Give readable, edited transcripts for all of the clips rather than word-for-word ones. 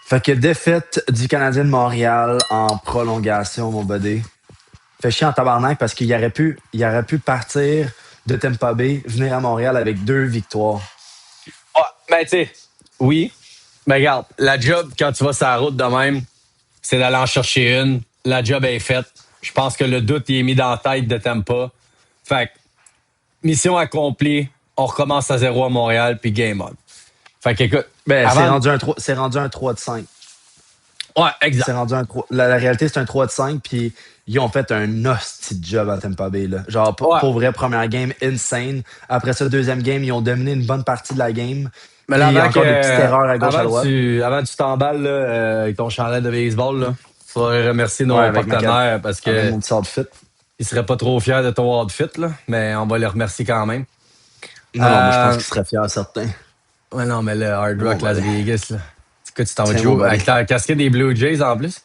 Fait que défaite du Canadien de Montréal en prolongation, mon buddy. Fait chier en tabarnak parce qu'il aurait pu partir de Tampa Bay, venir à Montréal avec 2 victoires. Ouais, ben, tu sais, oui. Mais regarde, la job, quand tu vas sur la route de même, c'est d'aller en chercher une. La job est faite. Je pense que le doute il est mis dans la tête de Tampa. Fait que, mission accomplie. On recommence à zéro à Montréal, puis game on. Fait que, écoute, Ben, c'est avant... rendu un 3 de 5. Ouais, C'est exact. rendu un 3. La réalité, c'est un 3 de 5, puis ils ont fait un hostie de job à Tampa Bay. Là. Genre, Ouais. pour vrai, première game, insane. Après ça, deuxième game, ils ont dominé une bonne partie de la game. Mais là, Puis encore des petites erreurs à gauche, à droite. avant que tu t'emballes là, avec ton chandail de baseball, là, faudrait remercier nos Ouais, avec partenaires parce avec que mon petit outfit. ils seraient pas trop fiers de ton outfit, là, mais on va les remercier quand même. Non, non, moi, je pense Euh, qu'ils seraient fiers, certains. ouais, non, mais le Hard Rock Bon, Las ben, Vegas, là. Écoute, tu t'en vas c'est jouer mon avec buddy. ta casquette des Blue Jays en plus?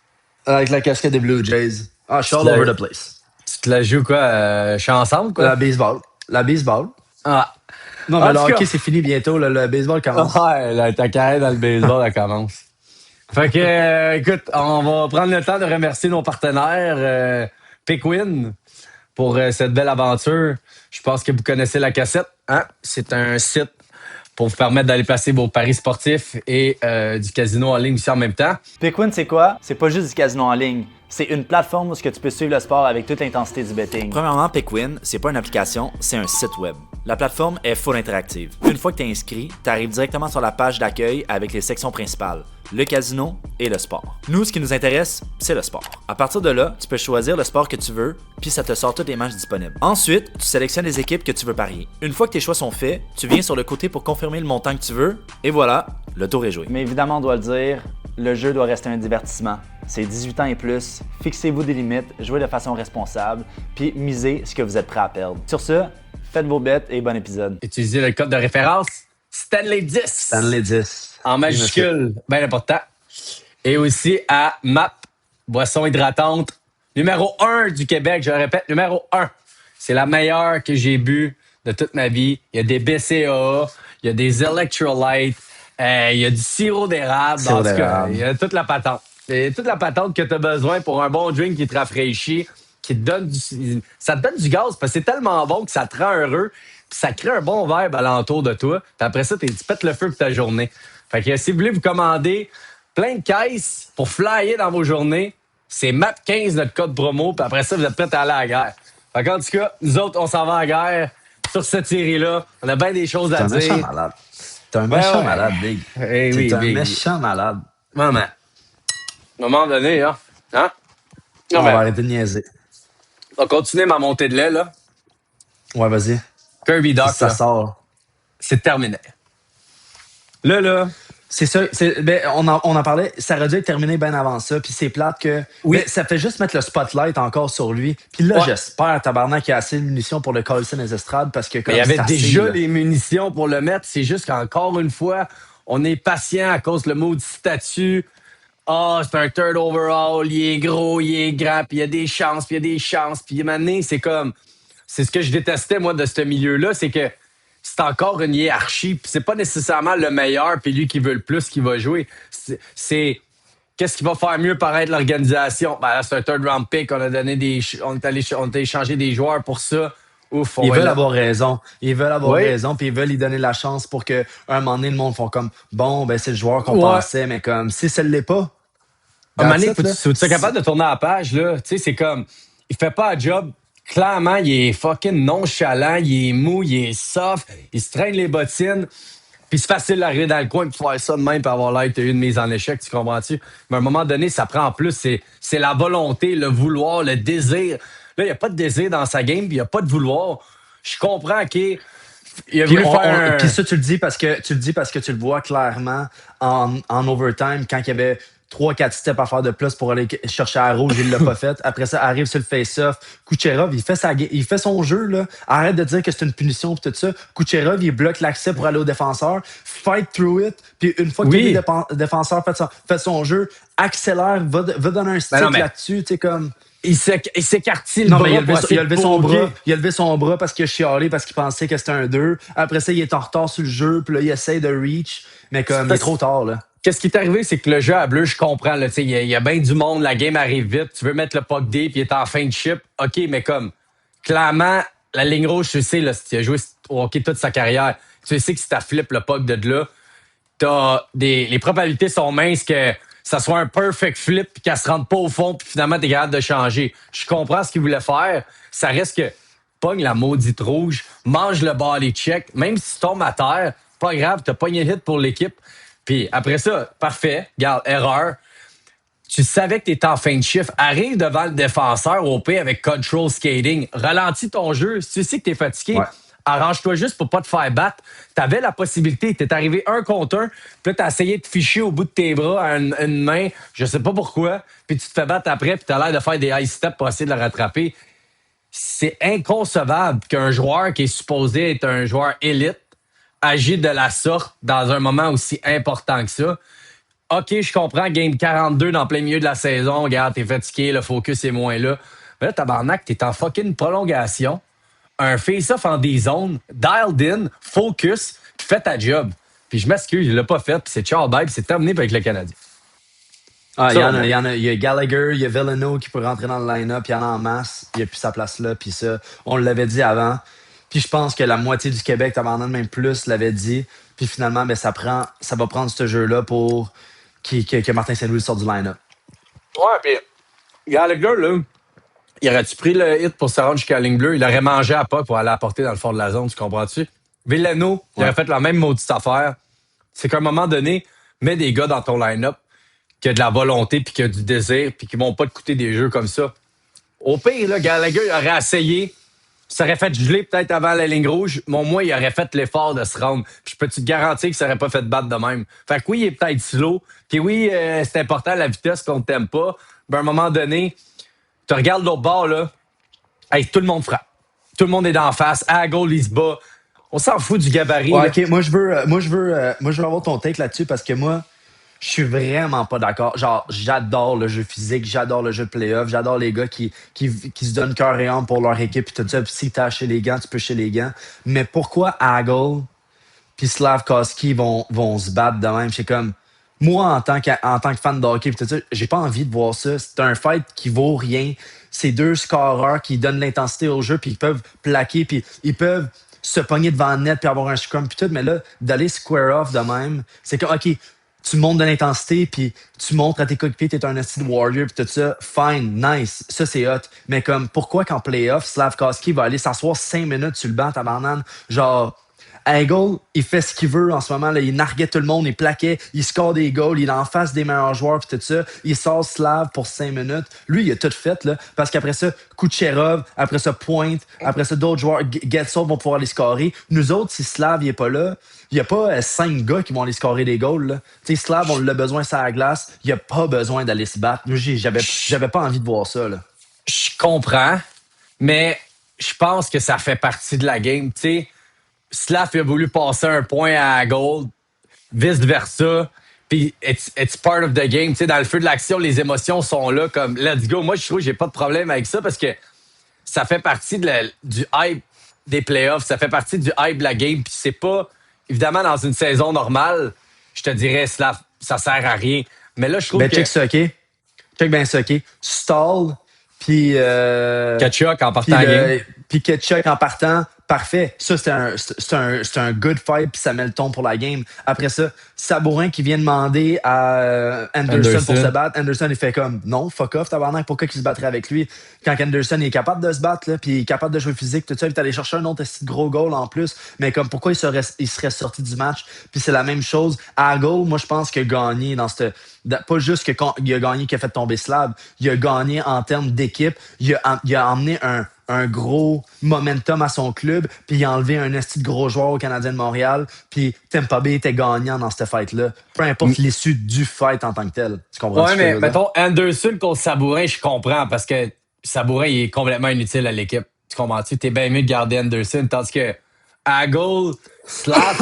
Avec la casquette des Blue Jays. Ah, je suis Tu all te over la, the place. tu te la joues quoi? Je suis ensemble, quoi? La baseball. La baseball. Ah. Non, mais En le tout cas, hockey, c'est fini bientôt. Le baseball commence. ouais, ta carrière dans le baseball, elle commence. Fait que, écoute, on va prendre le temps de remercier nos partenaires, Pickwin, pour cette belle aventure. Je pense que vous connaissez la cassette. Hein? C'est un site pour vous permettre d'aller placer vos paris sportifs et du casino en ligne aussi en même temps. Pickwin, c'est quoi? C'est pas juste du casino en ligne. C'est une plateforme où tu peux suivre le sport avec toute l'intensité du betting. Premièrement, Pickwin, c'est pas une application, c'est un site web. La plateforme est full interactive. Une fois que tu es inscrit, tu arrives directement sur la page d'accueil avec les sections principales, le casino et le sport. Nous, ce qui nous intéresse, c'est le sport. À partir de là, tu peux choisir le sport que tu veux, puis ça te sort toutes les matchs disponibles. Ensuite, tu sélectionnes les équipes que tu veux parier. Une fois que tes choix sont faits, tu viens sur le côté pour confirmer le montant que tu veux, et voilà, le tour est joué. Mais évidemment, on doit le dire, le jeu doit rester un divertissement. C'est 18 ans et plus, fixez-vous des limites, jouez de façon responsable, puis misez ce que vous êtes prêt à perdre. Sur ce, faites vos bêtes et bon épisode. Utilisez le code de référence Stanley 10. Stanley 10. En majuscule, bien important. Et aussi à MAP, boisson hydratante, numéro 1 du Québec. Je le répète, numéro 1. C'est la meilleure que j'ai bu de toute ma vie. Il y a des BCAA, il y a des electrolytes, il y a du sirop d'érable. Sirop En tout cas, d'érable. il y a toute la patente. Il y a toute la patente que tu as besoin pour un bon drink qui te rafraîchit, qui te donne ça te donne du gaz parce que c'est tellement bon que ça te rend heureux. Puis ça crée un bon vibe alentour de toi. Puis après ça, tu pètes le feu pour ta journée. Fait que si vous voulez vous commander plein de caisses pour flyer dans vos journées, c'est MAP15 notre code promo. Puis après ça, vous êtes prêts à aller à la guerre. Fait qu'en tout cas, nous autres, on s'en va à la guerre sur cette série-là. On a bien des choses T'es à un méchant dire. malade. T'es un méchant ouais. malade, Big. Eh oui, T'es un Big. méchant malade. Maman. À un moment donné, hein? Hein? Non, On mais va arrêter de niaiser. on va continuer ma montée de lait, là. Ouais, vas-y. Kirby Doc, Ça là, sort. c'est terminé. Là, C'est ça. On en parlait. Ça aurait dû être terminé bien avant ça. Puis c'est plate que. Oui. Mais ça fait juste mettre le spotlight encore sur lui. Puis là, Ouais. j'espère, tabarnak, qu'il y a assez de munitions pour le coller les estrades parce que comme il y avait c'est assez, déjà là. les munitions pour le mettre. C'est juste qu'encore une fois, on est patient à cause le mot du statut. Ah, c'est un third overall, il est gros, il est grand, puis il y a des chances, puis il y a des chances. Puis maintenant, c'est comme... C'est ce que je détestais, moi, de ce milieu-là, c'est que c'est encore une hiérarchie, puis c'est pas nécessairement le meilleur, puis lui qui veut le plus qui va jouer. C'est qu'est-ce qui va faire mieux paraître l'organisation? Ben là, c'est un third round pick, on a donné on est allé échanger des joueurs pour ça. Ouf, on Ils va veulent là. avoir raison. Ils veulent avoir Oui. raison, puis ils veulent lui donner la chance pour qu'à un moment donné, le monde font comme bon, ben c'est le joueur qu'on Ouais. pensait, mais comme si ça ne l'est pas. À un moment donné, That's it, là. faut que tu sois capable de tourner à la page, là. Tu sais, c'est comme, il fait pas un job. Clairement, il est fucking nonchalant, il est mou, il est soft, il se traîne les bottines. Puis c'est facile d'arriver dans le coin et de faire ça de même pour avoir l'air que t'as eu une mise en échec, tu comprends-tu? Mais à un moment donné, ça prend en plus, c'est la volonté, le vouloir, le désir. Là, il n'y a pas de désir dans sa game, puis il n'y a pas de vouloir. Je comprends qu'il a Puis, voulu faire un... puis ça, tu le dis parce que tu le vois clairement en overtime quand il y avait 3-4 steps à faire de plus pour aller chercher à rouge, il l'a pas fait. Après ça, arrive sur le face-off. Kucherov, il fait son jeu, là. Arrête de dire que c'est une punition pis tout ça. Kucherov, il bloque l'accès pour aller au défenseur. Fight through it. Puis une fois que Oui. le défenseur fait son jeu, accélère, va donner un stick non, mais- là-dessus, tu sais, comme... Il s'écartille le Non, bras mais pour essayer il a levé de son provoquer. bras. Il a levé son bras parce qu'il a chialé, parce qu'il pensait que c'était un 2. Après ça, il est en retard sur le jeu, puis là, il essaie de reach. Mais comme, il est trop tard, là. Qu'est-ce qui est arrivé, c'est que le jeu à bleu, je comprends. Il y a bien du monde, la game arrive vite. Tu veux mettre le puck D, puis il est en fin de chip. OK, mais comme, clairement, la ligne rouge, tu sais, là, si tu as joué au hockey toute sa carrière, tu sais que si tu flippes le puck de là, les probabilités sont minces que ça soit un perfect flip puis qu'elle se rende pas au fond puis finalement t'es capable de changer. Je comprends ce qu'il voulait faire. Ça reste que pogne la maudite rouge, mange le body check, même si tu tombes à terre, pas grave, t'as pogné le hit pour l'équipe. Puis après ça, parfait, regarde, erreur. Tu savais que t'étais en fin de chiffre. Arrive devant le défenseur au P avec control skating. Ralentis ton jeu. Si tu sais que t'es fatigué, arrange-toi juste pour pas te faire battre. T'avais la possibilité. T'es arrivé un contre un. Puis là, t'as essayé de ficher au bout de tes bras à une main. Je sais pas pourquoi. Puis tu te fais battre après. Puis t'as l'air de faire des high steps pour essayer de le rattraper. C'est inconcevable qu'un joueur qui est supposé être un joueur élite agit de la sorte dans un moment aussi important que ça. OK, je comprends, game 42 dans plein milieu de la saison. Regarde, t'es fatigué, le focus est moins là. Mais là, tabarnak, t'es en fucking prolongation. Un face-off en des zones, dialed in, focus, puis fais ta job. Puis je m'excuse, il l'a pas fait, puis c'est ciao bye, puis c'est terminé avec le Canadien. Ah, il y a Gallagher, il y a Vellino qui peut rentrer dans le line-up, il y en a en masse, il n'y a plus sa place là, puis ça, on l'avait dit avant. Puis je pense que la moitié du Québec, t'abandonnes même plus, l'avait dit. Puis finalement, ben, ça va prendre ce jeu-là pour que Martin Saint-Louis sorte du line-up. Ouais, puis Gallagher, là, il aurait-tu pris le hit pour se rendre jusqu'à la ligne bleue? Il aurait mangé à pas pour aller apporter dans le fond de la zone, tu comprends-tu? Villano, il aurait fait la même maudite affaire. C'est qu'à un moment donné, mets des gars dans ton line-up qui a de la volonté puis qui a du désir puis qui vont pas te coûter des jeux comme ça. Au pire, là, Gallagher, il aurait essayé. Ça aurait fait geler peut-être avant la ligne rouge, mais au moins, il aurait fait l'effort de se rendre. Puis je peux te garantir que ça aurait pas fait battre de même. Fait que oui, il est peut-être slow. Puis oui, c'est important la vitesse qu'on t'aime pas. Ben, à un moment donné, tu regardes l'autre bord, là. Hey, tout le monde frappe. Tout le monde est d'en face. À goal, il se bat. On s'en fout du gabarit. Ouais, OK, moi, je veux avoir ton take là-dessus parce que moi, je suis vraiment pas d'accord. Genre, j'adore le jeu physique, j'adore le jeu de playoff, j'adore les gars qui se donnent cœur et âme pour leur équipe et tout ça. Puis si t'as acheté les gants, tu peux acheter les gants. Mais pourquoi Hagel puis Slavkovski vont se battre de même? C'est comme, moi, en tant que fan de hockey, tout ça, j'ai pas envie de voir ça. C'est un fight qui vaut rien. C'est deux scoreurs qui donnent l'intensité au jeu, puis ils peuvent plaquer, puis ils peuvent se pogner devant le net, puis avoir un scrum, puis tout. Mais là, d'aller square off de même, c'est comme, OK, tu montes de l'intensité, puis tu montres à tes coéquipiers que t'es un esti de warrior, puis tout ça, fine, nice, ça c'est hot. Mais comme, pourquoi qu'en playoff, Slavkovski va aller s'asseoir 5 minutes sur le banc, ta banane, genre... Hagel, il fait ce qu'il veut en ce moment. Là. Il narguait tout le monde, il plaquait, il score des goals, il est en face des meilleurs joueurs puis tout ça. Il sort Slav pour 5 minutes. Lui, il a tout fait, là, parce qu'après ça, Kucherov, après ça, Pointe, après ça, d'autres joueurs, Getzel vont pouvoir les scorer. Nous autres, si Slav n'est pas là, il n'y a pas 5 gars qui vont aller scorer des goals. Tu sais, Slav, on l'a besoin sur la glace. Il n'y a pas besoin d'aller se battre. J'avais pas envie de voir ça. Là. Je comprends, mais je pense que ça fait partie de la game. Tu sais, Slav a voulu passer un point à Gold, vice-versa. Puis, it's part of the game. Tu sais, dans le feu de l'action, les émotions sont là comme let's go. Moi, je trouve que j'ai pas de problème avec ça parce que ça fait partie du hype des playoffs. Ça fait partie du hype de la game. Puis c'est pas... Évidemment, dans une saison normale, je te dirais, Slav, ça sert à rien. Mais là, je trouve que... check ça, OK? Check bien ça, OK? Stall, puis... Kachuk en partant à game. Puis Kachuk en partant... Parfait. Ça, c'est un good fight, puis ça met le ton pour la game. Après ça, Sabourin qui vient demander à Anderson pour se battre. Anderson, il fait comme, non, fuck off, tabarnak, pourquoi qu'il se battrait avec lui? Quand Anderson est capable de se battre, là, puis il est capable de jouer physique, tout ça, il est allé chercher un autre gros goal en plus. Mais comme, pourquoi il serait sorti du match? Puis c'est la même chose. À goal, moi, je pense qu'il a gagné dans cette... Pas juste qu'il a gagné, qu'il a fait tomber Slav. Il a gagné en termes d'équipe. Il a emmené un gros momentum à son club, puis il a enlevé un esti de gros joueur au Canadien de Montréal, puis Tampa Bay était gagnant dans cette fight-là. Peu importe l'issue du fight en tant que tel. Tu comprends? Ouais, mais mettons, Anderson contre Sabourin, je comprends, parce que Sabourin, il est complètement inutile à l'équipe. Tu comprends-tu? T'es bien mieux de garder Anderson, tandis que Hagel, Slav,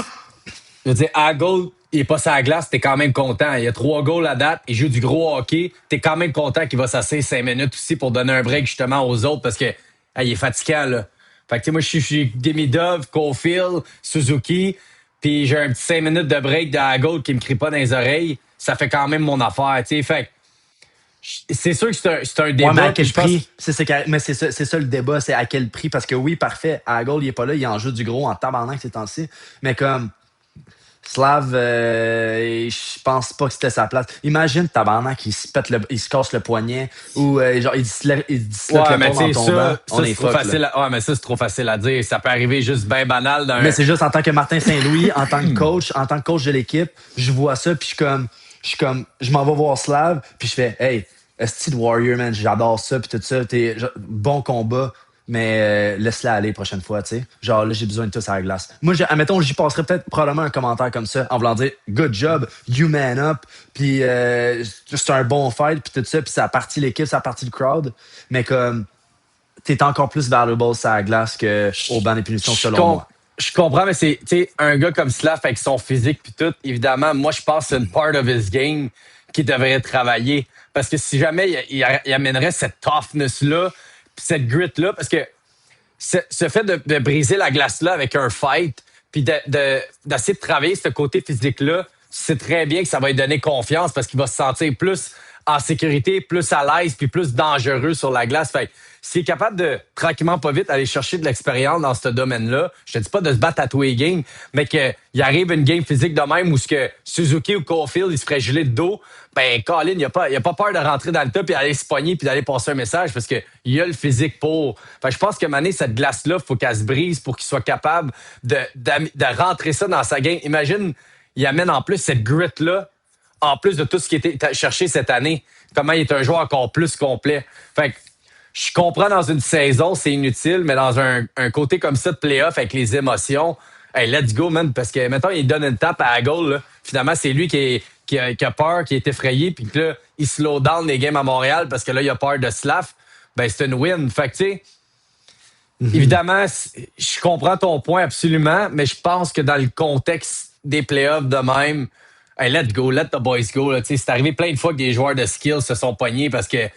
je veux dire, Hagel, il est pas sur la glace, t'es quand même content. Il y a 3 goals à date, il joue du gros hockey, t'es quand même content qu'il va s'asseoir 5 minutes aussi pour donner un break justement aux autres, parce que il est fatigant, là. Fait que, tu sais, moi, je suis Demidov, Caulfield, Suzuki, puis j'ai un petit 5 minutes de break de Hagel qui me crie pas dans les oreilles. ça fait quand même mon affaire, tu sais. Fait que c'est sûr que c'est un Ouais, mais débat. à quel Je pense, prix? Mais c'est ça le débat, c'est à quel prix? Parce que oui, parfait, Hagel, il est pas là, il en joue du gros en tabarnak ces temps-ci. Mais comme Slav, je pense pas que c'était sa place. Imagine tabarnak, il se casse le poignet ou genre il disloque ouais, mais l'épaule en tu sais, tombant. On c'est est trop fuck, facile. là. Ouais, mais ça, c'est trop facile à dire. Ça peut arriver juste bien banal Mais d'un. c'est juste en tant que Martin Saint-Louis, en tant que coach de l'équipe, je vois ça, puis je m'en vais voir Slav, puis je fais, hey, Steve Warrior, man, j'adore ça, puis tout ça, bon combat, mais laisse-la aller prochaine fois, tu sais. Genre, là, j'ai besoin de tout sur la glace. Moi, admettons, j'y passerais peut-être probablement un commentaire comme ça, en voulant dire, good job, you man up, puis c'est un bon fight, puis tout ça, puis ça a parti l'équipe, ça a parti le crowd, mais comme, t'es encore plus valuable sur la glace qu'au banc des punitions, Je selon com- moi. je comprends, mais c'est, tu sais, un gars comme Slav avec son physique puis tout, évidemment, moi, je pense que c'est une part of his game qui devrait travailler. Parce que si jamais il amènerait cette toughness-là, puis cette grit-là, parce que ce fait de briser la glace-là avec un fight, puis d'essayer de travailler ce côté physique-là, tu sais très bien que ça va lui donner confiance parce qu'il va se sentir plus en sécurité, plus à l'aise, puis plus dangereux sur la glace. Fait que s'il est capable de, tranquillement, pas vite, aller chercher de l'expérience dans ce domaine-là, je te dis pas de se battre à tous les games, mais qu'il arrive une game physique de même où ce que Suzuki ou Caulfield, il se ferait geler de dos, ben, Colin, il a pas peur de rentrer dans le top et aller se pogner puis d'aller passer un message parce qu'il a le physique pour. Fait que je pense que Mané, cette glace-là, faut qu'elle se brise pour qu'il soit capable de rentrer ça dans sa game. Imagine, il amène en plus cette grit-là, en plus de tout ce qui était cherché cette année. Comment il est un joueur encore plus complet. Fait que je comprends dans une saison, c'est inutile, mais dans un côté comme ça de playoff avec les émotions, hey, let's go, man. Parce que, mettons, il donne une tape à Hagel, là. Finalement, c'est lui qui a peur, qui est effrayé, puis que là, il slow down les games à Montréal parce que là, il a peur de Slav. Ben, c'est une win. Fait que, tu sais, évidemment, je comprends ton point absolument, mais je pense que dans le contexte des playoffs de même, hey, let's go, let the boys go. Là. C'est arrivé plein de fois que des joueurs de skills se sont pognés parce que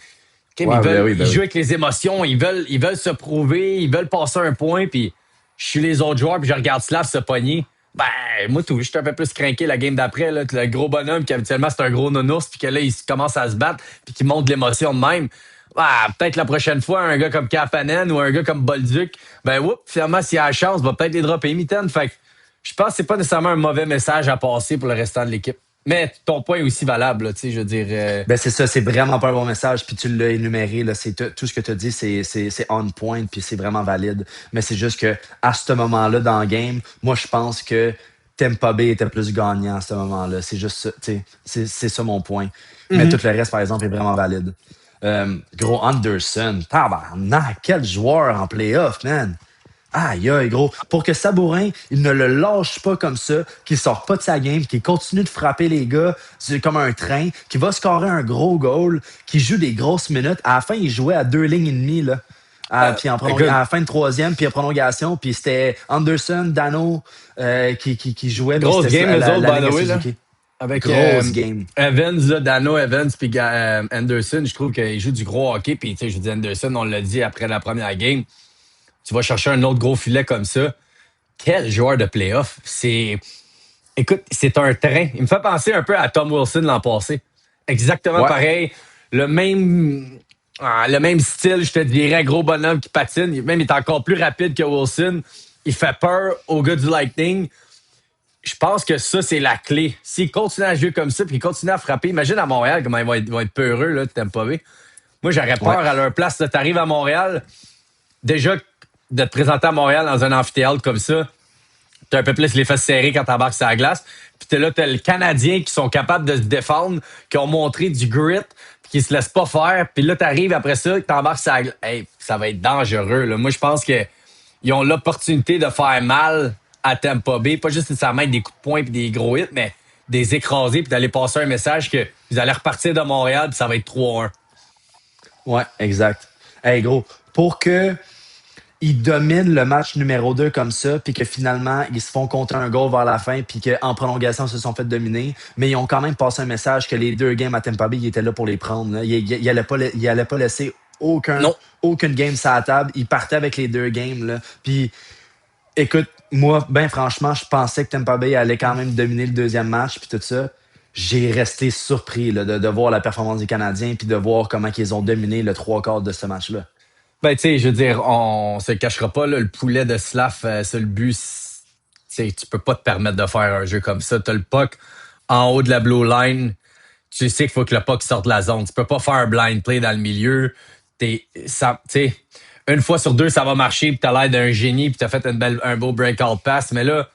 ils jouent avec les émotions, ils veulent se prouver, ils veulent passer un point, puis je suis les autres joueurs, puis je regarde Slav se pogner. Ben, moi, tout, je suis un peu plus craqué la game d'après. Là, le gros bonhomme qui habituellement c'est un gros nounours, puis que là, il commence à se battre, puis qu'il montre de l'émotion de même. Ah, peut-être la prochaine fois, un gars comme Kapanen ou un gars comme Bolduc, ben, finalement, s'il a la chance, va peut-être les dropper mitaine. Fait que je pense que c'est pas nécessairement un mauvais message à passer pour le restant de l'équipe. Mais ton point est aussi valable, tu sais, je veux dire. Ben c'est ça, c'est vraiment pas un bon message, puis tu l'as énuméré, là, tout ce que tu as dit, c'est on point, puis c'est vraiment valide. Mais c'est juste que à ce moment-là dans le game, moi je pense que Tampa Bay était plus gagnant à ce moment-là. C'est juste ça, tu sais, c'est ça mon point. Mais tout le reste, par exemple, est vraiment valide. Gros Anderson, tabarnak, quel joueur en playoff, man! Aïe, aïe, gros. Pour que Sabourin, il ne le lâche pas comme ça, qu'il sort pas de sa game, qu'il continue de frapper les gars comme un train, qu'il va scorer un gros goal, qu'il joue des grosses minutes. À la fin, il jouait à 2 lignes et demie, là. Puis à la fin de troisième, puis à prolongation, puis c'était Anderson, Dano qui jouait. Grosse game, les autres, by the way, là. Suzuki. Avec Grosse game. Evans, là, Dano Evans puis Anderson, je trouve qu'il joue du gros hockey. Puis, tu sais, je dis Anderson, on l'a dit après la première game. Tu vas chercher un autre gros filet comme ça. Quel joueur de playoff. Écoute, c'est un train. Il me fait penser un peu à Tom Wilson l'an passé. Exactement pareil. Le même style, je te dirais, gros bonhomme qui patine. Même, il est encore plus rapide que Wilson. Il fait peur aux gars du Lightning. Je pense que ça, c'est la clé. S'il continue à jouer comme ça puis qu'il continue à frapper, imagine à Montréal comment ils vont être peureux, là, tu t'aimes pas bien. Moi, j'aurais peur à leur place. Tu arrives à Montréal, déjà de te présenter à Montréal dans un amphithéâtre comme ça, t'as un peu plus les fesses serrées quand t'embarques sur la glace. Puis t'as le Canadien qui sont capables de se défendre, qui ont montré du grit, puis qui se laissent pas faire. Puis là, t'arrives après ça, t'embarques sur la glace. Hey, ça va être dangereux. Là. Moi, je pense qu'ils ont l'opportunité de faire mal à Tampa Bay. Pas juste nécessairement avec des coups de poing et des gros hits, mais des écraser puis d'aller passer un message que vous allez repartir de Montréal puis ça va être 3-1. Ouais, exact. Hey, gros, pour que ils dominent le match numéro 2 comme ça, puis que finalement, ils se font compter un goal vers la fin, puis qu'en prolongation, ils se sont fait dominer. Mais ils ont quand même passé un message que les 2 games à Tampa Bay, ils étaient là pour les prendre. Là. Ils allaient pas laisser aucune game sur la table. Ils partaient avec les 2 games. Là. Puis, écoute, moi, ben franchement, je pensais que Tampa Bay allait quand même dominer le 2e match, puis tout ça. j'ai resté surpris là, de voir la performance des Canadiens puis de voir comment ils ont dominé le trois quarts de ce match-là. Ben, tu sais, je veux dire, on se cachera pas, là, le poulet de Slav, c'est le but. Tu peux pas te permettre de faire un jeu comme ça. T'as le puck en haut de la blue line. Tu sais qu'il faut que le puck sorte de la zone. Tu peux pas faire un blind play dans le milieu. Une fois sur deux, ça va marcher, puis t'as l'air d'un génie, puis t'as fait un beau breakout pass. Mais là,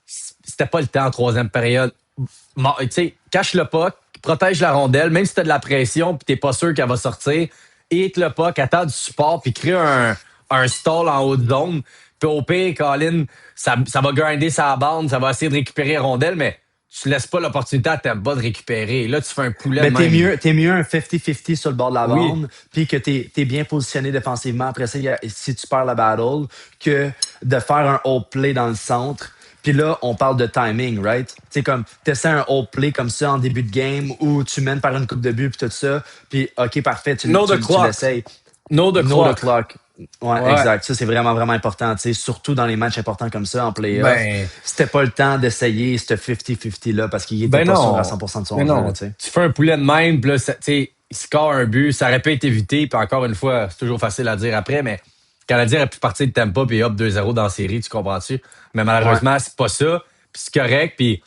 c'était pas le temps en troisième période. Tu sais, cache le puck, protège la rondelle, même si t'as de la pression, puis t'es pas sûr qu'elle va sortir. Hit le puck, attends du support, puis crée un stall en haute zone. Puis au pire, Colin, ça va grinder sa bande, ça va essayer de récupérer la rondelle, mais tu laisses pas l'opportunité à ta bas de récupérer. Là, tu fais un poulet Mais de même. t'es mieux un 50-50 sur le bord de la Oui. bande, puis que t'es bien positionné défensivement. Après ça, si tu perds la battle, que de faire un hold play dans le centre. Puis là, on parle de timing, right? Tu sais, comme, t'essaies un hold play comme ça en début de game où tu mènes par une coupe de but puis tout ça. Puis, OK, parfait, tu l'essayes. No the Know the clock. clock. Ouais, Ouais. exact. Ça, c'est vraiment, vraiment important. Tu sais, surtout dans les matchs importants comme ça, en playoff. Ben- C'était pas le temps d'essayer ce 50-50-là parce qu'il était Ben pas non. sûr à 100% de son Ben jeu. non. Là, tu sais. Tu fais un poulet de même, puis là, tu sais, il score un but, ça aurait pu être évité, puis encore une fois, c'est toujours facile à dire après, mais le Canadien aurait pu partir de Tampa, puis hop, 2-0 dans la série, tu comprends-tu? Mais malheureusement, c'est pas ça, puis c'est correct, puis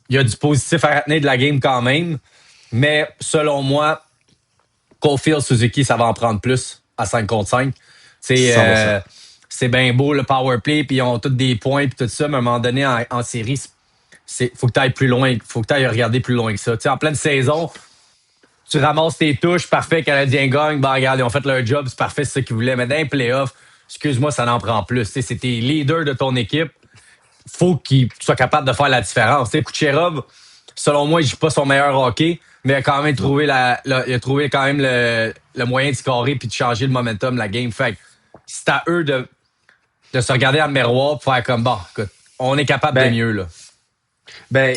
il y a du positif à retenir de la game quand même, mais selon moi, Caulfield, Suzuki, ça va en prendre plus à 5 contre 5. 100%. C'est bien beau le power play, puis ils ont tous des points, puis tout ça, mais à un moment donné, en série, faut que tu ailles plus loin, faut que tu ailles regarder plus loin que ça. T'sais, en pleine saison, tu ramasses tes touches, parfait, Canadien gagne, ben regarde, ils ont fait leur job, c'est parfait, c'est ce qu'ils voulaient. Mais dans les playoffs, excuse-moi, ça en prend plus. T'sais, c'est tes leaders de ton équipe, faut qu'il soit capable de faire la différence. T'sais, Kucherov, selon moi, il joue pas son meilleur hockey, mais il a quand même trouvé il a trouvé quand même le moyen de scorer puis de changer le momentum de la game. Fait que c'est à eux de se regarder dans le miroir pour faire comme, bon, écoute, on est capable de mieux, là. Ben,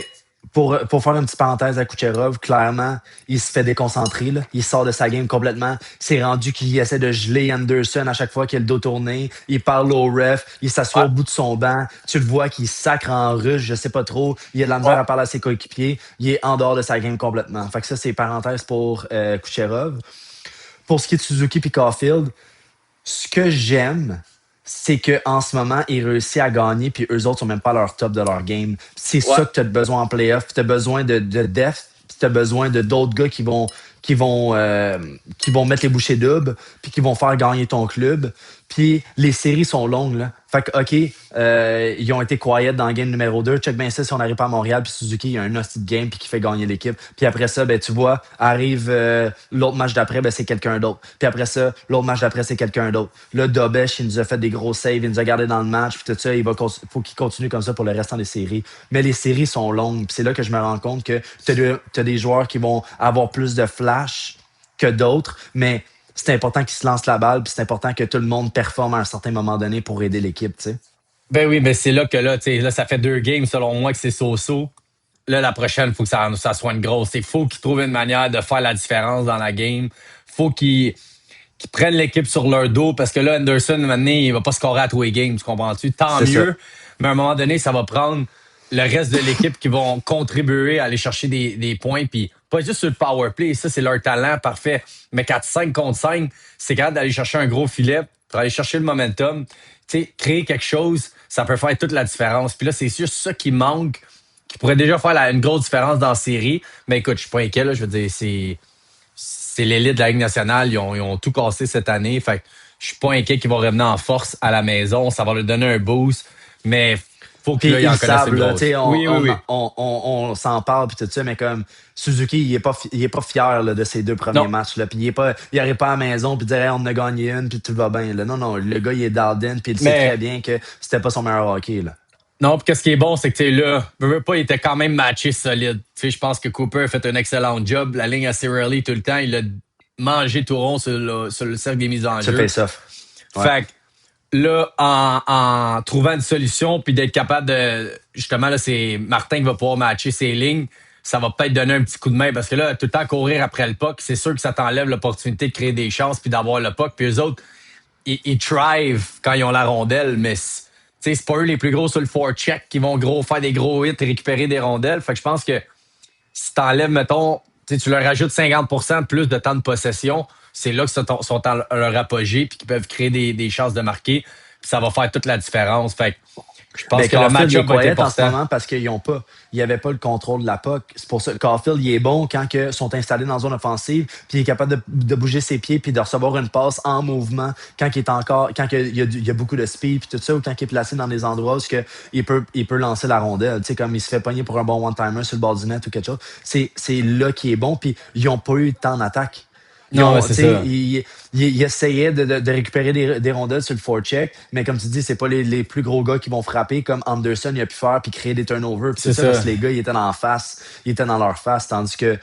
pour faire une petite parenthèse à Kucherov, clairement, il se fait déconcentrer. Là. Il sort de sa game complètement. C'est rendu qu'il essaie de geler Anderson à chaque fois qu'il a le dos tourné. Il parle au ref. Il s'assoit au bout de son banc. Tu le vois qu'il sacre en russe, je sais pas trop. Il a de la misère à parler à ses coéquipiers. Il est en dehors de sa game complètement. Fait que ça, c'est parenthèse pour Kucherov. Pour ce qui est de Suzuki et Caulfield, ce que j'aime, c'est qu'en ce moment, ils réussissent à gagner, puis eux autres sont même pas à leur top de leur game. C'est ça que tu as besoin en playoff. Tu as besoin de depth, puis tu as besoin de d'autres gars qui vont mettre les bouchées doubles, puis qui vont faire gagner ton club. Puis les séries sont longues, là. Fait que, OK, ils ont été quiet dans le game numéro 2. Check bien ça si on n'arrive pas à Montréal, puis Suzuki, il y a un hostie de game, puis qui fait gagner l'équipe. Puis après ça, ben, tu vois, arrive l'autre match d'après, ben, c'est quelqu'un d'autre. Puis après ça, l'autre match d'après, c'est quelqu'un d'autre. Là, Dobesh, il nous a fait des gros saves, il nous a gardé dans le match, puis tout ça, faut qu'il continue comme ça pour le restant des séries. Mais les séries sont longues, puis c'est là que je me rends compte que t'as des joueurs qui vont avoir plus de flash que d'autres, mais c'est important qu'ils se lancent la balle, puis c'est important que tout le monde performe à un certain moment donné pour aider l'équipe, tu sais. Ben oui, mais c'est là que là, ça fait 2 games selon moi que c'est so-so. Là, la prochaine, il faut que ça soit une grosse. Il faut qu'ils trouvent une manière de faire la différence dans la game. Faut qu'ils prennent l'équipe sur leur dos parce que là, Anderson, maintenant, il va pas scorer à tous les games, tu comprends-tu? Tant C'est mieux. ça. Mais à un moment donné, ça va prendre le reste de l'équipe qui vont contribuer à aller chercher des points. Puis pas juste sur le power play, ça, c'est leur talent, parfait. Mais 4-5 contre 5, c'est capable d'aller chercher un gros filet pour aller chercher le momentum. Tu sais, créer quelque chose, ça peut faire toute la différence. Puis là, c'est juste ça qui manque, qui pourrait déjà faire une grosse différence dans la série. Mais écoute, je suis pas inquiet, là. Je veux dire, c'est l'élite de la Ligue nationale. Ils ont tout cassé cette année. Fait que je suis pas inquiet qu'ils vont revenir en force à la maison. Ça va leur donner un boost. Mais faut Puis qu'ils ils en le connaissent savent, une là, grosse. tu sais, Oui. on s'en parle, puis tout ça, mais comme Suzuki, il est pas fier là, de ses 2 premiers Non. matchs, là, puis il arrive pas à la maison, puis dire hey, on en a gagné une, puis tout va bien. Là. Non, le gars, il est dialed in, puis il sait Mais- très bien que c'était pas son meilleur hockey. Là. Non, puis ce qui est bon, c'est que tu sais, là, veux pas, il était quand même matché solide. Tu sais, je pense que Cooper a fait un excellent job. La ligne à Cirelli tout le temps, il a mangé tout rond sur le cercle des mises en Ce jeu. face-off. Ouais. Fait que là, en trouvant une solution, puis d'être capable de... Justement, là, c'est Martin qui va pouvoir matcher ses lignes. Ça va peut-être donner un petit coup de main parce que là, tout le temps courir après le puck, c'est sûr que ça t'enlève l'opportunité de créer des chances puis d'avoir le puck. Puis eux autres, ils thrive quand ils ont la rondelle, mais c'est pas eux les plus gros sur le forecheck qui vont faire des gros hits et récupérer des rondelles. Fait que je pense que si t'enlèves, mettons, tu leur rajoutes 50% de plus de temps de possession, c'est là que sont à leur apogée puis qu'ils peuvent créer des chances de marquer. Puis ça va faire toute la différence. Fait que je pense que le Caulfield match-up est va être quiet en ce important. moment parce qu'ils n'avaient pas le contrôle de la puck. C'est pour ça que Caulfield, il est bon quand ils sont installés dans la zone offensive, puis il est capable de bouger ses pieds puis de recevoir une passe en mouvement quand il y a beaucoup de speed puis tout ça, ou quand il est placé dans des endroits où il peut lancer la rondelle. Tu sais, comme il se fait pogner pour un bon one-timer sur le bord du net ou quelque chose. C'est là qu'il est bon, puis ils n'ont pas eu de temps d'attaque. Non, c'est ça. Il essayait de récupérer des rondelles sur le forecheck, mais comme tu dis, c'est pas les plus gros gars qui vont frapper comme Anderson il a pu faire puis créer des turnovers. Puis c'est ça, parce que les gars, ils étaient ils étaient dans leur face, tandis que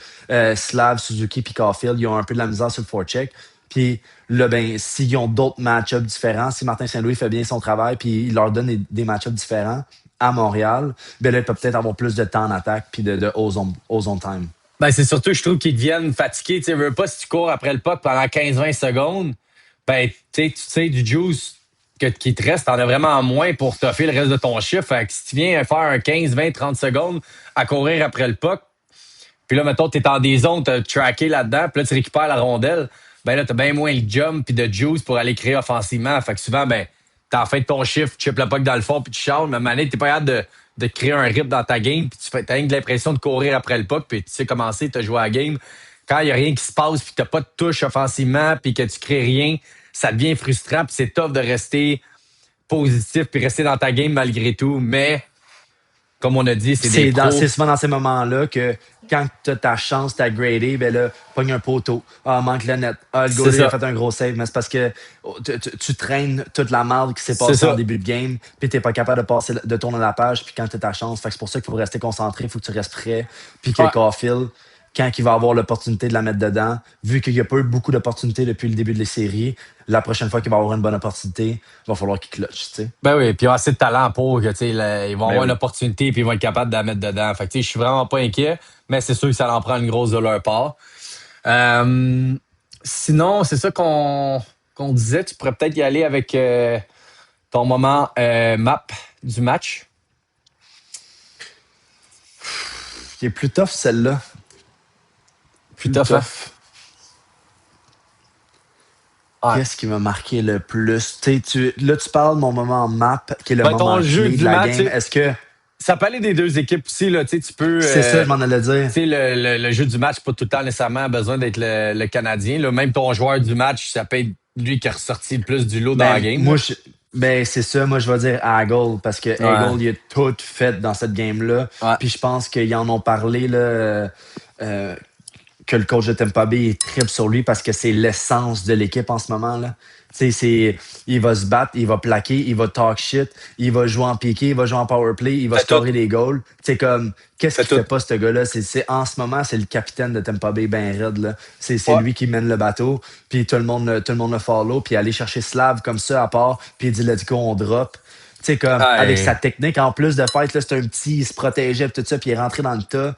Slav, Suzuki puis Caulfield, ils ont un peu de la misère sur le forecheck. Puis là, ben, s'ils ont d'autres match-ups différents, si Martin Saint-Louis fait bien son travail puis il leur donne des match-ups différents à Montréal, ben là, il peut peut-être avoir plus de temps en attaque puis de ozone time. Ben, c'est surtout, je trouve qu'ils deviennent fatigués. Tu veux pas, si tu cours après le puck pendant 15-20 secondes, ben, tu sais, du juice qui te reste, t'en as vraiment moins pour toffer le reste de ton chiffre. Fait que si tu viens faire un 15, 20, 30 secondes à courir après le puck, puis là, mettons, t'es en des zones, t'as tracké là-dedans, puis là, tu récupères la rondelle, ben là, t'as bien moins le jump puis de juice pour aller créer offensivement. Fait que souvent, ben, t'es en fin de ton chiffre, tu chippes le puck dans le fond, puis tu charles, mais à un moment donné, t'es pas capable de créer un rip dans ta game, puis t'as rien que l'impression de courir après le puck, puis tu sais commencer, t'as joué à la game. Quand il y a rien qui se passe, puis t'as pas de touche offensivement, puis que tu crées rien, ça devient frustrant, puis c'est tough de rester positif, puis rester dans ta game malgré tout. Mais, comme on a dit, c'est des pros. C'est souvent dans ces moments-là que quand tu as ta chance d'aggrader, ben là, pogne un poteau. Ah, manque le net. Ah, le goalie a fait un gros save. Mais c'est parce que tu traînes toute la merde qui s'est passée en début de game, puis t'es pas capable de tourner la page, puis quand tu as ta chance. Fait que c'est pour ça qu'il faut rester concentré, il faut que tu restes prêt. Puis que Caulfield, quand il va avoir l'opportunité de la mettre dedans, vu qu'il n'y a pas eu beaucoup d'opportunités depuis le début de les séries, la prochaine fois qu'il va avoir une bonne opportunité, il va falloir qu'il clutch, tu sais. Ben oui, puis il y a assez de talent pour que, tu sais, ils vont avoir une opportunité puis ils vont être capables de la mettre dedans. Fait que, tu sais, je suis vraiment pas inquiet, mais c'est sûr que ça en prend une grosse de leur part. Sinon, c'est ça qu'on disait. Tu pourrais peut-être y aller avec ton moment map du match. Il est plus tough, celle-là. Plus tough. Ouais. Qu'est-ce qui m'a marqué le plus? Là, tu parles de mon moment map, qui est le moment jeu clé du de la match, game. Est-ce que... Ça peut aller des deux équipes aussi, là. Tu peux. C'est ça, je m'en allais dire. Tu sais, le jeu du match, pas tout le temps nécessairement besoin d'être le Canadien. Là. Même ton joueur du match, ça peut être lui qui a ressorti le plus du lot dans la game. C'est ça, moi je vais dire Hagel, parce que Hagel, il a tout fait dans cette game-là. Ouais. Puis je pense qu'ils en ont parlé là, que le coach de Tampa Bay est triple sur lui parce que c'est l'essence de l'équipe en ce moment. Là. Il va se battre, il va plaquer, il va talk shit, il va jouer en piqué, il va jouer en power play, il va scorer des goals. Qu'est-ce qu'il fait pas, ce gars-là? En ce moment, c'est le capitaine de Tampa Bay, ben raide. Là. C'est lui qui mène le bateau, puis tout le monde le follow, puis aller chercher Slav comme ça à part, puis il dit let's go, on drop. Avec sa technique, en plus de fait, c'est un petit, il se protégeait, tout ça, puis il est rentré dans le tas.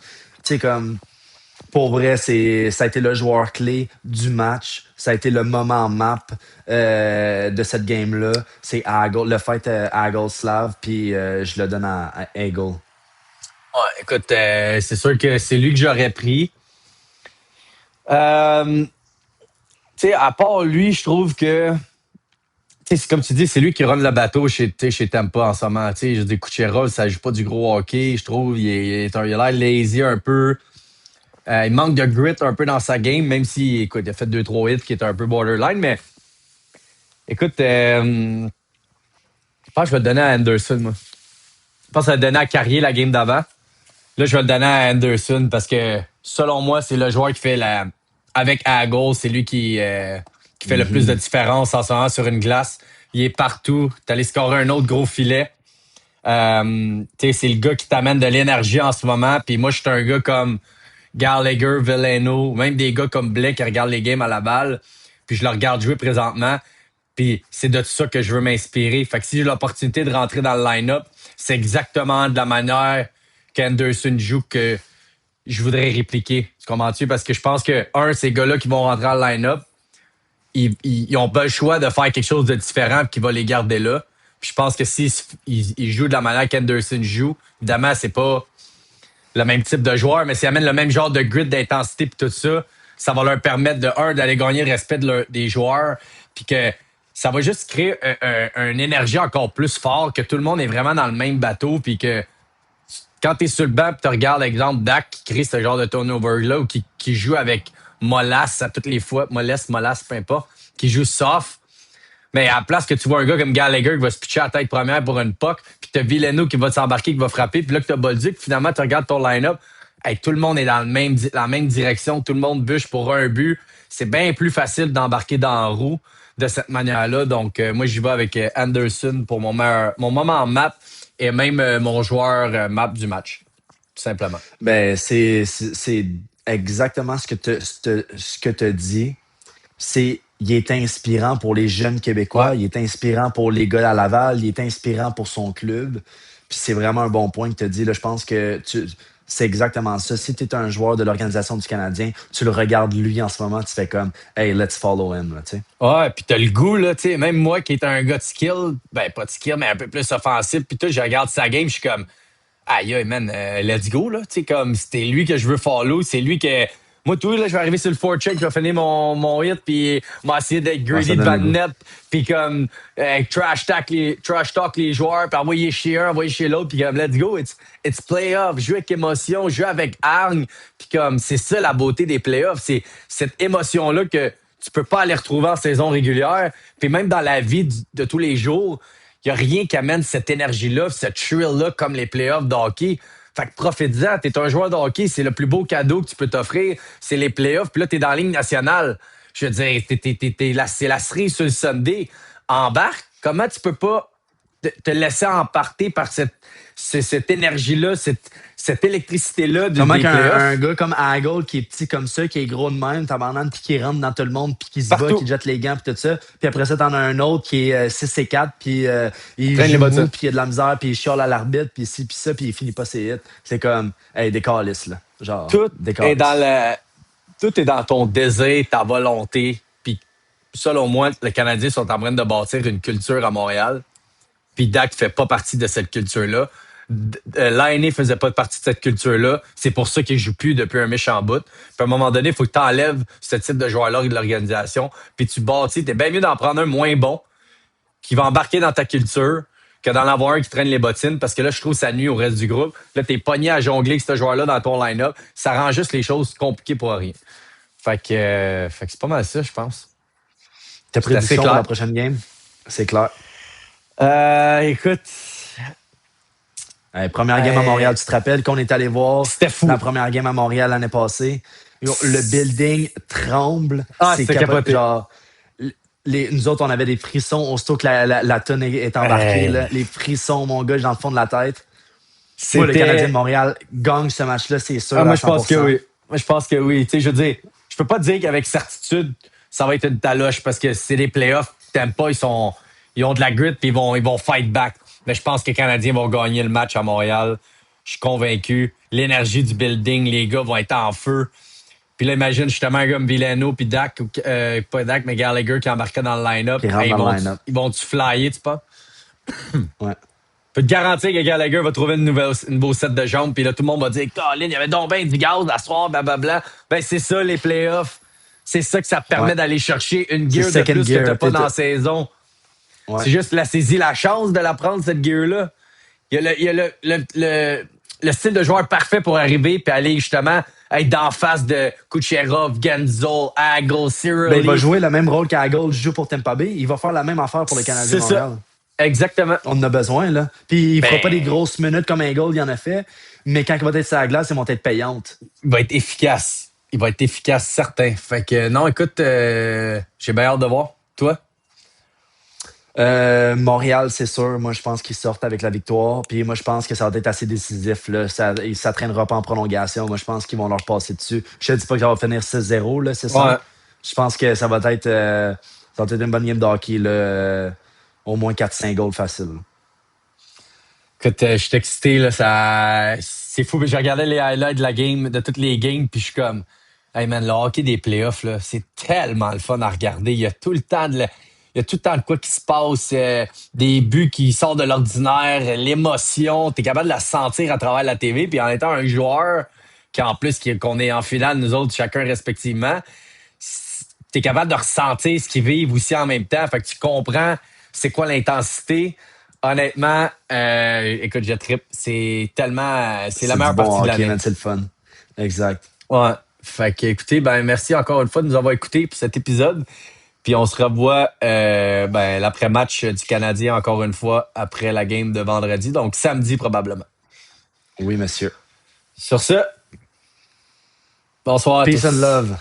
Pour vrai, ça a été le joueur clé du match. Ça a été le moment map de cette game-là. C'est Hagel, le fight Hagel-Slav, puis je le donne à Hagel. Ouais, écoute, c'est sûr que c'est lui que j'aurais pris. Tu sais, à part lui, je trouve que... C'est comme tu dis, c'est lui qui run le bateau chez Tampa en ce moment. Je dis, Kucherov, ça joue pas du gros hockey. Je trouve il a l'air lazy un peu. Il manque de grit un peu dans sa game, même si, écoute, il a fait 2-3 hits qui étaient un peu borderline, mais écoute, je pense que je vais le donner à Anderson, moi. Je pense que je vais le donner à Carrier la game d'avant. Là, je vais le donner à Anderson parce que, selon moi, c'est le joueur qui fait avec Hagel, c'est lui qui fait le plus de différence en ce moment sur une glace. Il est partout. T'es allé scorer un autre gros filet. C'est le gars qui t'amène de l'énergie en ce moment. Puis moi, je suis un gars comme Gallagher, Veleno, même des gars comme Blake qui regardent les games à la balle. Puis je le regarde jouer présentement. Puis c'est de ça que je veux m'inspirer. Fait que si j'ai l'opportunité de rentrer dans le line-up, c'est exactement de la manière qu'Anderson joue que je voudrais répliquer. Tu comprends-tu? Parce que je pense que, ces gars-là qui vont rentrer dans le line-up, ils ont pas le choix de faire quelque chose de différent qui va les garder là. Puis je pense que s'ils jouent de la manière qu'Anderson joue, évidemment, c'est pas le même type de joueur, mais s'ils amènent le même genre de grit, d'intensité puis tout ça, ça va leur permettre d'aller gagner le respect des joueurs, puis que ça va juste créer une énergie encore plus forte, que tout le monde est vraiment dans le même bateau, puis que quand t'es sur le banc pis tu regardes, exemple, Dak qui crée ce genre de turnover-là ou qui joue avec Molasse à toutes les fois, Molasse, peu importe, qui joue soft, mais à la place que tu vois un gars comme Gallagher qui va se pitcher à la tête première pour une puck, puis t'as Villano qui va s'embarquer, qui va frapper, puis là que t'as Bolduc, finalement tu regardes ton line-up, hey, tout le monde est dans la même direction, tout le monde bûche pour un but. C'est bien plus facile d'embarquer dans la roue de cette manière-là. Donc, moi, j'y vais avec Anderson pour mon moment en map et même mon joueur map du match, tout simplement. Ben, c'est exactement ce que tu as dit. Il est inspirant pour les jeunes Québécois, Ouais. il est inspirant pour les gars à Laval, il est inspirant pour son club. Puis c'est vraiment un bon point que tu as dit. Là, je pense que c'est exactement ça. Si tu es un joueur de l'Organisation du Canadien, tu le regardes lui en ce moment, tu fais comme Hey, let's follow him. Là, tu sais. Ouais, puis t'as le goût, là, tu sais, même moi qui est un gars de skill, ben pas de skill, mais un peu plus offensif, puis tout, je regarde sa game, je suis comme aïe, man, let's go, là, tu sais, comme c'était lui que je veux follow, c'est lui que. Moi, tout, là, je vais arriver sur le forecheck, je vais finir mon hit, puis moi, essayer d'être greedy devant le net, puis comme trash talk les joueurs, puis envoyer chez un, envoyer chez l'autre, puis comme let's go, it's playoff, jouer avec émotion, jouer avec hargne, puis comme c'est ça la beauté des playoffs, c'est cette émotion-là que tu peux pas aller retrouver en saison régulière, puis même dans la vie de tous les jours, il y a rien qui amène cette énergie-là, cette thrill-là comme les playoffs de hockey. Fait que profite-en, t'es un joueur de hockey, c'est le plus beau cadeau que tu peux t'offrir, c'est les playoffs, puis là, t'es dans la ligne nationale. Je veux dire, c'est la cerise sur le Sunday. Embarque, comment tu peux pas te laisser emporter par cette énergie-là, cette électricité-là des Comment playoffs? un gars comme Hagel qui est petit comme ça, qui est gros de même, tabarnak, puis qui rentre dans tout le monde, puis qui se bat, Partout. qui jette les gants, puis tout ça. Puis après ça, t'en as un autre qui est 6 et 4, puis il Traîne les joue bottines. mou, puis il a de la misère, puis il chiale à l'arbitre, puis ci, puis ça, puis il finit pas ses hits. C'est comme, hey, des calices, là. Genre, Tout des est calices. tout est dans ton désir, ta volonté. Puis, selon moi, les Canadiens sont en train de bâtir une culture à Montréal. Puis Dak fait pas partie de cette culture-là. Laine faisait pas partie de cette culture-là. C'est pour ça qu'il joue plus depuis un méchant bout. Puis à un moment donné, il faut que tu enlèves ce type de joueur-là de l'organisation. Puis tu bâtis. T'es bien mieux d'en prendre un moins bon qui va embarquer dans ta culture que d'en avoir un qui traîne les bottines, parce que là, je trouve que ça nuit au reste du groupe. Là, t'es pogné à jongler avec ce joueur-là dans ton line-up. Ça rend juste les choses compliquées pour rien. Fait que c'est pas mal ça, je pense. Ta c'est assez prédiction pour clair. la prochaine game? C'est clair. Écoute, Hey, première game à Montréal, tu te rappelles qu'on est allé voir C'était fou. la première game à Montréal l'année passée? Yo, le building tremble. Ah, c'est c'était capoté. Genre, nous autres, on avait des frissons aussitôt que la tonne est embarquée. Hey. Là. Les frissons, mon gars, dans le fond de la tête. Moi, le Canadien de Montréal gagne ce match-là, c'est sûr. Moi, à je pense 100%. que oui. Moi, je pense que oui. Tu sais, je veux dire, je peux pas dire qu'avec certitude, ça va être une taloche, parce que c'est des playoffs. T'aimes pas, ils ont de la grit, puis ils vont fight back. Mais je pense que les Canadiens vont gagner le match à Montréal. Je suis convaincu. L'énergie du building, les gars vont être en feu. Puis là, imagine justement un gars comme Villano puis Dak, pas Dak, mais Gallagher qui embarquait dans le line-up. Qui rentre dans le line-up. Ils vont-tu flyer, tu penses? Ouais. Je peux te garantir que Gallagher va trouver une nouveau set de jambes, puis là, tout le monde va dire Colin, il y avait donc bien du gaz à soir, blablabla. Ben, c'est ça, les playoffs. C'est ça que ça te permet d'aller chercher une gear de second plus gear, que t'as pas t'es- dans la saison. Ouais. C'est juste la saisie, la chance de la prendre, cette gear-là. Il y a le style de joueur parfait pour arriver puis aller justement être d'en face de Kucherov, Genzel, Hagel, Cyril. Ben, il va jouer le même rôle qu'Hagel joue pour Tampa Bay. Il va faire la même affaire pour le Canadien de C'est ça. Montréal. Exactement. On en a besoin, là. Puis il fera Ben- pas des grosses minutes comme Hagel, il en a fait. Mais quand il va être sur la glace, ils vont être payantes. Il va être efficace. Il va être efficace, certain. Fait que non, écoute, j'ai bien hâte de voir. Toi? Montréal, c'est sûr. Moi, je pense qu'ils sortent avec la victoire. Puis moi, je pense que ça va être assez décisif. Là. Ça traînera pas en prolongation. Moi, je pense qu'ils vont leur passer dessus. Je te dis pas que ça va finir 6-0, là, c'est ça. Ouais. Je pense que ça va être une bonne game de hockey. Là. Au moins 4-5 goals facile. Écoute, je suis excité, là, c'est fou. J'ai regardé les highlights de la game, de toutes les games, puis je suis comme, hey man, le hockey des playoffs, là, c'est tellement le fun à regarder. Il y a tout le temps il y a tout le temps de quoi qui se passe, des buts qui sortent de l'ordinaire, l'émotion, t'es capable de la sentir à travers la TV, puis en étant un joueur, qu'on est en finale, nous autres, chacun respectivement, t'es capable de ressentir ce qu'ils vivent aussi en même temps, fait que tu comprends c'est quoi l'intensité. Honnêtement, écoute, je trippe, c'est la meilleure partie de l'année. Man, c'est le fun. Exact. Ouais. Fait que, écoutez, merci encore une fois de nous avoir écoutés pour cet épisode. Puis on se revoit l'après-match du Canadien encore une fois après la game de vendredi. Donc samedi probablement. Oui, monsieur. Sur ce, bonsoir à tous. Peace and love.